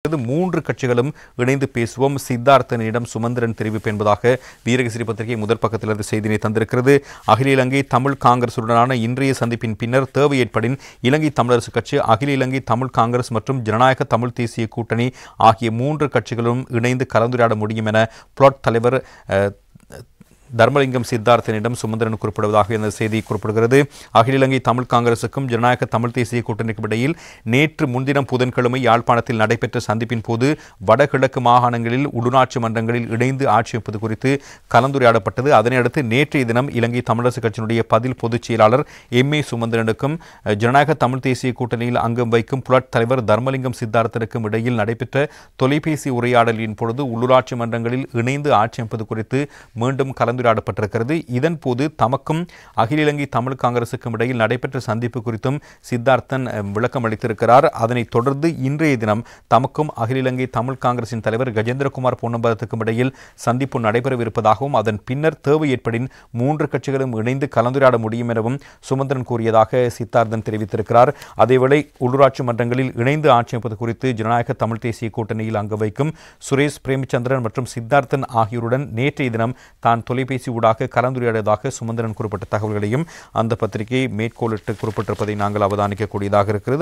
மூன்று கட்சிகளும் இணைந்து பேசுவோம் சித்தார்த்தனிடம் சுமந்திரன் தெரிவிப்பு என்பதாக வீரகேசரி பத்திரிகை முதல் பக்கத்திலிருந்து செய்தியை தந்திருக்கிறது. அகில இலங்கை தமிழ் காங்கிரசுடனான இன்றைய சந்திப்பின் பின்னர் தேவை ஏற்படின் இலங்கை தமிழரசு கட்சி, அகில இலங்கை தமிழ் காங்கிரஸ் மற்றும் ஜனநாயக தமிழ் தேசிய கூட்டணி ஆகிய மூன்று கட்சிகளும் இணைந்து கலந்துரையாட முடியும் என பிளாட் தலைவர் தர்மலிங்கம் சித்தார்த்தனிடம் சுமந்திரன் குறிப்பிடுவதாக இந்த செய்தி குறிப்பிடுகிறது. அகில இலங்கை தமிழ் காங்கிரசுக்கும் ஜனநாயக தமிழ் தேசிய கூட்டணிக்கும் இடையில் நேற்று முன்தினம் புதன்கிழமை யாழ்ப்பாணத்தில் நடைபெற்ற சந்திப்பின் போது வடகிழக்கு மாகாணங்களில் உள்ளூராட்சி மன்றங்களில் இணைந்து ஆட்சி அமைப்பது குறித்து கலந்துரையாடப்பட்டது. அதனையடுத்து நேற்றைய தினம் இலங்கை தமிழரசு கட்சியினுடைய பதில் பொதுச் செயலாளர் எம்.ஏ. சுமந்திரனுக்கும் ஜனநாயக தமிழ் தேசிய கூட்டணியில் அங்கம் வைக்கும் புலட் தலைவர் தர்மலிங்கம் சித்தார்த்தனுக்கும் இடையில் நடைபெற்ற தொலைபேசி உரையாடலின் பொழுது உள்ளூராட்சி மன்றங்களில் இணைந்து ஆட்சி அமைப்பது குறித்து மீண்டும் கலந்துரையாடப்பட்டிருக்கிறது. இதன் போது தமக்கும் அகில இலங்கை தமிழ் காங்கிரசுக்கும் இடையில் நடைபெற்ற சந்திப்பு குறித்தும் சித்தார்த்தன் விளக்கம் அளித்திருக்கிறார். அதனைத் தொடர்ந்து இன்றைய தினம் தமக்கும் அகில இலங்கை தமிழ் காங்கிரசின் தலைவர் கஜேந்திரகுமார் பொன்னம்பலத்துக்கும் இடையில் சந்திப்பு நடைபெறவிருப்பதாகவும் அதன் பின்னர் தேவை ஏற்படின் மூன்று கட்சிகளும் இணைந்து கலந்துரையாட முடியும் எனவும் சுமந்திரன் கூறியதாக சித்தார்த்தன் தெரிவித்திருக்கிறார். அதேவேளை உள்ளூராட்சி மன்றங்களில் இணைந்து ஆட்சி அமைப்பது குறித்து ஜனநாயக தமிழ் தேசிய கூட்டணியில் அங்கம் வைக்கும் சுரேஷ் பிரேமச்சந்திரன் மற்றும் சித்தார்த்தன் ஆகியோருடன் நேற்றைய தினம் தான் தொலைபேசி ஊடாக கலந்துரையாடியதாக சுமந்திரன் குறிப்பிட்ட தகவல்களையும் அந்த பத்திரிகை மேற்கோளிட்டு குறிப்பிட்டிருப்பதை நாங்கள் அவதானிக்கக்கூடியதாக இருக்கிறது.